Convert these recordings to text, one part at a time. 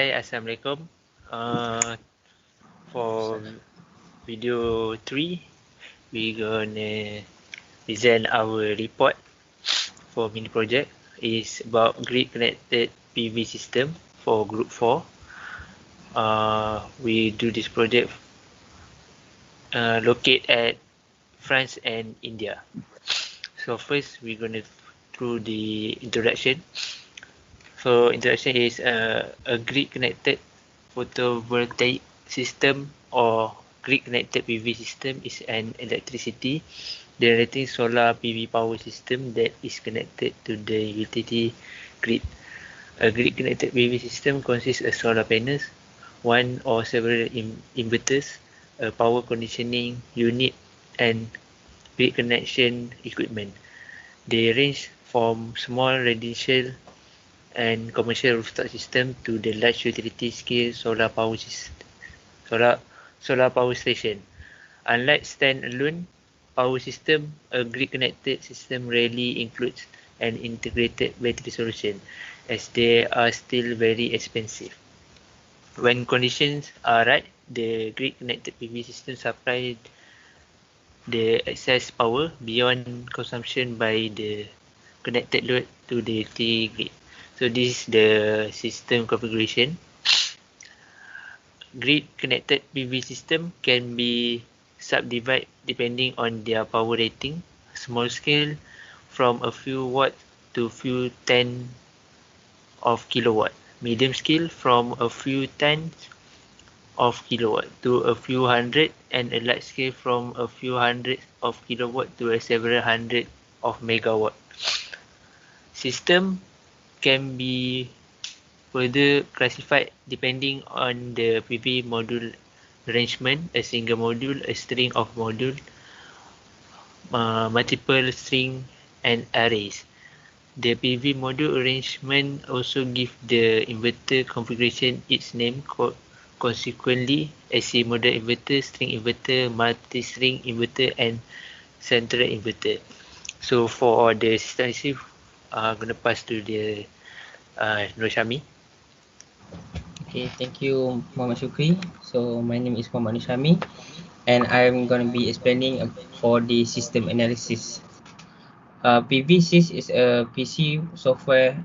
Hi, Assalamualaikum. For video 3, we're gonna present our report for mini project. It's about grid connected PV system for group 4. We do this project located at France and India. So first we're gonna through the introduction. So introduction is a grid connected photovoltaic system or grid connected PV system is an electricity generating solar PV power system that is connected to the utility grid. A grid connected PV system consists of solar panels, one or several inverters, a power conditioning unit, and grid connection equipment. They range from small residential and commercial rooftop system to the large utility scale solar solar power station. Unlike stand-alone power system, a grid-connected system rarely includes an integrated battery solution, as they are still very expensive. When conditions are right, the grid-connected PV system supplies the excess power beyond consumption by the connected load to the utility grid. So this is the system configuration. Grid-connected PV system can be subdivided depending on their power rating. Small scale from a few watt to few ten of kilowatt. Medium scale from a few tens of kilowatt to a few hundred, and a large scale from a few hundreds of kilowatt to a several hundred of megawatt. System can be further classified depending on the PV module arrangement: a single module, a string of modules, multiple string, and arrays. The PV module arrangement also gives the inverter configuration its name. Consequently, AC model inverter, string inverter, multi-string inverter, and central inverter. So for the system issue, I'm gonna pass to the Nur Syami. Okay, thank you, Muhammad Shukri. So my name is Muhammad Nishami, and I'm going to be explaining for the system analysis. PV6 is a PC software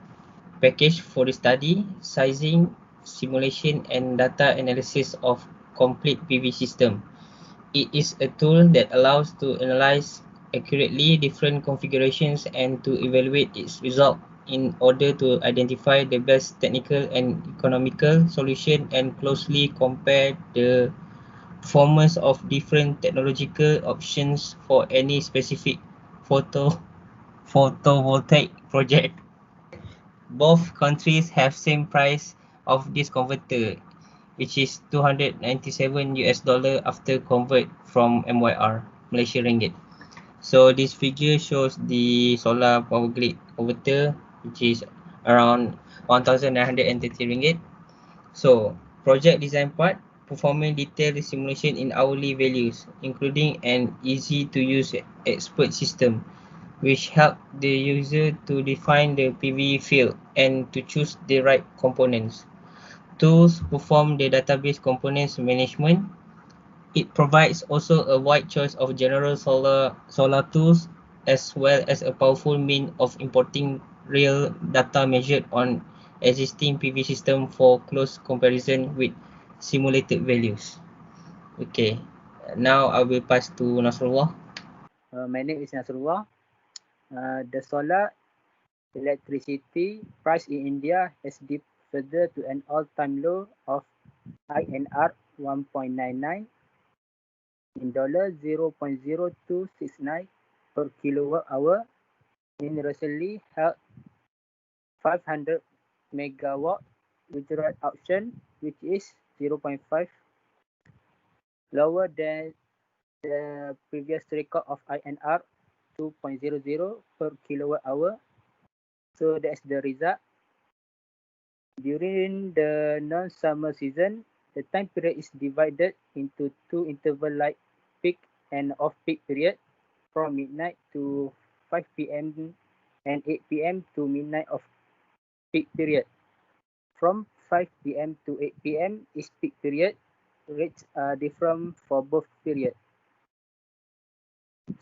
package for the study, sizing, simulation, and data analysis of complete PV system. It is a tool that allows to analyze accurately different configurations and to evaluate its result in order to identify the best technical and economical solution and closely compare the performance of different technological options for any specific photovoltaic project. Both countries have same price of this converter, which is 297 US dollar after convert from MYR, Malaysia ringgit. So this figure shows the solar power grid converter, which is around 1930 ringgit. So project design part, performing detailed simulation in hourly values, including an easy to use expert system which help the user to define the PV field and to choose the right components. Tools perform the database components management. It provides also a wide choice of general solar tools as well as a powerful means of importing real data measured on existing PV system for close comparison with simulated values. Okay, now I will pass to Nasrullah. My name is Nasrullah. The solar electricity price in India has dipped further to an all-time low of INR 1.99 in $0.0269 per kilowatt hour in recently held 500 megawatt withdrawal auction, which is 0.5 lower than the previous record of INR 2.00 per kilowatt hour. So that's the result. During the non-summer season, the time period is divided into two interval like peak and off-peak period from midnight to 5 p.m. and 8 p.m. to midnight of peak period. From 5 p.m. to 8 p.m. is peak period. Rates are different for both periods.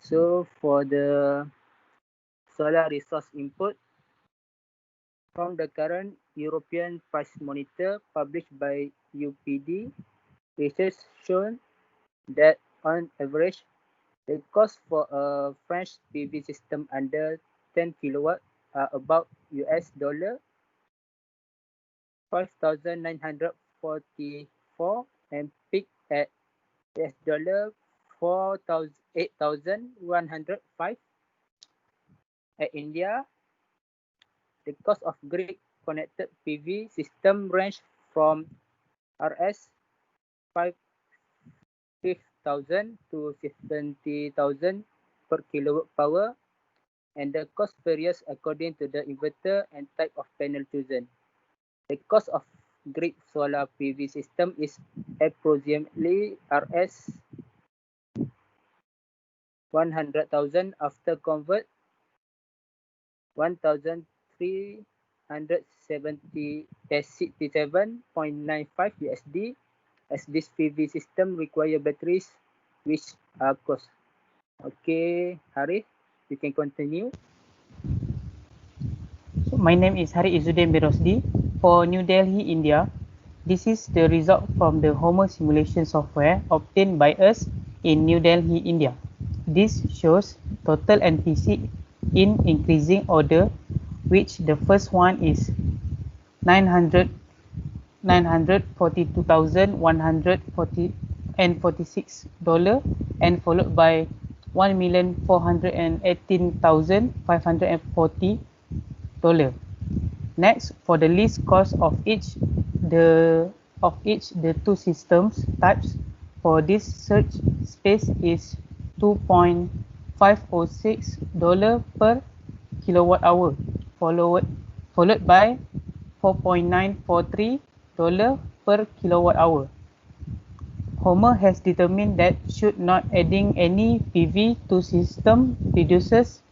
So for the solar resource input, from the current European price monitor published by UPD, research shown that on average, the cost for a French PV system under 10 kilowatt are about US dollar 5,944 and peak at US dollar 8,105. At India, the cost of grid connected PV system range from Rs 5,000 to 70,000 per kilowatt power, and the cost varies according to the inverter and type of panel chosen. The cost of grid solar PV system is approximately Rs 100,000 after convert 1,367.95 USD, as this PV system require batteries which are cost. Okay, Harith, you can continue. So my name is Hari Izzuddin Birosdi for New Delhi, India. This is the result from the Homer simulation software obtained by us in New Delhi, India. This shows total NPC in increasing order, which the first one is 942,146 dollar and followed by 1,418,540 dollar. Next, for the least cost of the two systems types for this search space is 2.506 dollar per kilowatt hour, followed by 4.943 dollar per kilowatt hour. Homer has determined that should not adding any PV to system reduces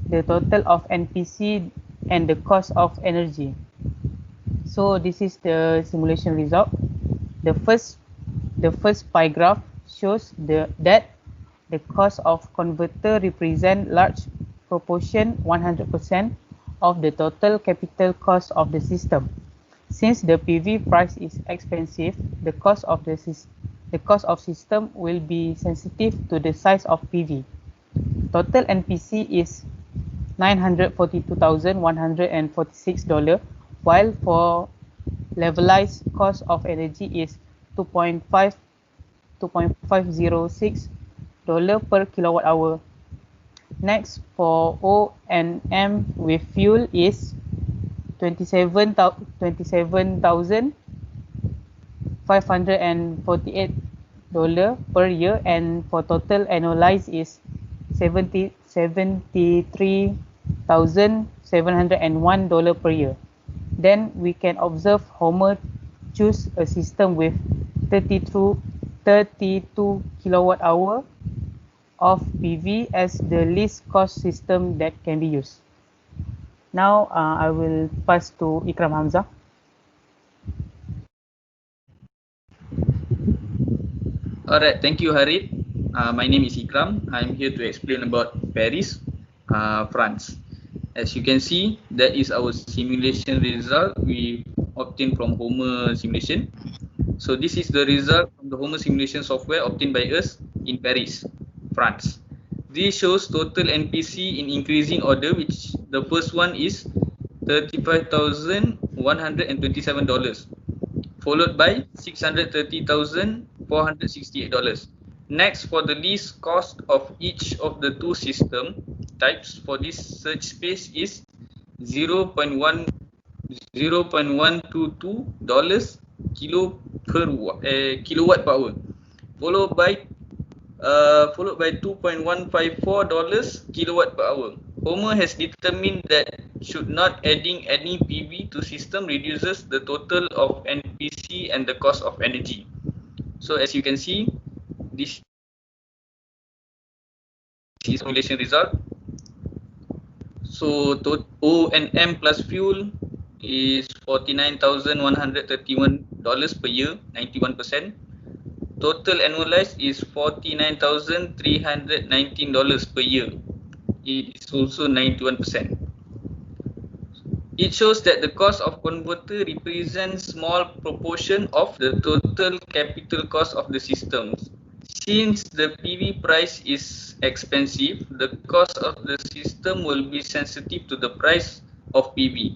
the total of NPC and the cost of energy. So this is the simulation result. The first pie graph shows that the cost of converter represent large proportion 100% of the total capital cost of the system. Since the PV price is expensive, the cost of system will be sensitive to the size of PV. Total NPC is $942,146, while for levelized cost of energy is 2.506 per kilowatt hour. Next, for O and M with fuel is 27,548 per year, and for total annualized is 73,701 per year. Then we can observe Homer choose a system with 32 kilowatt hour of PV as the least cost system that can be used. Now I will pass to Ikram Hamzah. Alright, thank you, Harit. My name is Ikram. I'm here to explain about Paris, France. As you can see, that is our simulation result we obtained from Homer simulation. So this is the result from the Homer simulation software obtained by us in Paris, France. This shows total NPC in increasing order, which the first one is $35,127, followed by $630,468. Next, for the least cost of each of the two system types for this search space is $0.122 kilowatt per hour, followed by $2.154 kilowatt per hour. Homer has determined that should not adding any PV to system reduces the total of NPC and the cost of energy. So as you can see, this is simulation result. So O and M plus fuel is $49,131 per year, 91%. Total annualized is $49,319 per year. It is also 91%. It shows that the cost of converter represents small proportion of the total capital cost of the systems. Since the PV price is expensive, the cost of the system will be sensitive to the price of PV.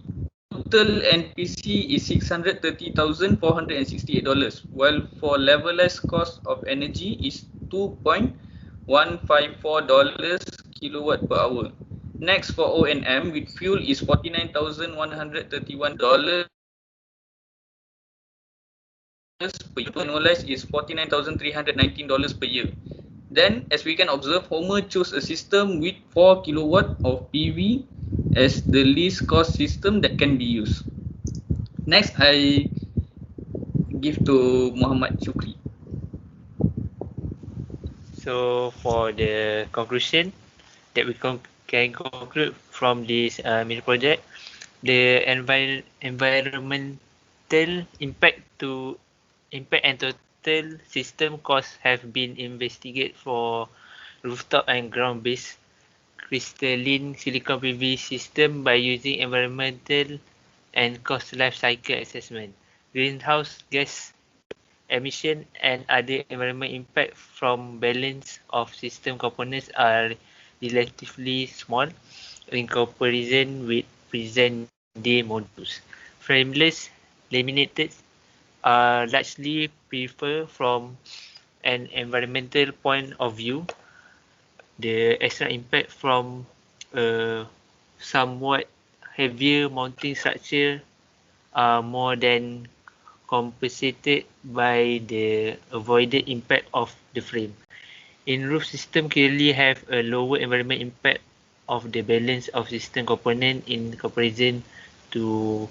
Total NPC is $630,468, while for levelized cost of energy is $2.154 kilowatt per hour. Next, for O&M with fuel is $49,131 per year. Annualized is $49,319 per year. Then, as we can observe, Homer chose a system with 4 kilowatt of PV as the least cost system that can be used. Next, I give to Muhammad Shukri. So for the conclusion that we can conclude from this mini project, the environmental impact and total system costs have been investigated for rooftop and ground-based crystalline silicon PV system by using environmental and cost life cycle assessment. Greenhouse gas emission and other environmental impact from balance of system components are relatively small in comparison with present day modules. Frameless laminated are largely preferred from an environmental point of view. The extra impact from a somewhat heavier mounting structure are more than compensated by the avoided impact of the frame. In-roof system clearly have a lower environmental impact of the balance of system component in comparison to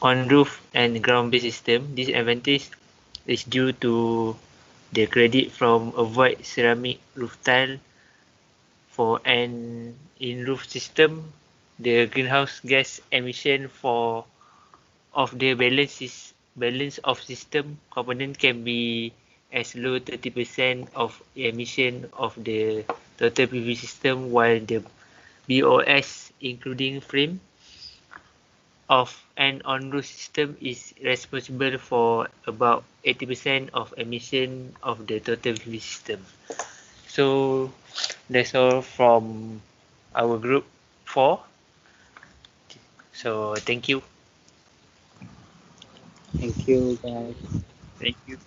on-roof and ground-based system. This advantage is due to the credit from avoid ceramic roof tile. For an in-roof system, the greenhouse gas emission of the balance of system component can be as low 30% of emission of the total PV system, while the BOS including frame of an on-roof system is responsible for about 80% of emission of the total PV system. So that's all from our group 4. So thank you. Thank you, guys. Thank you.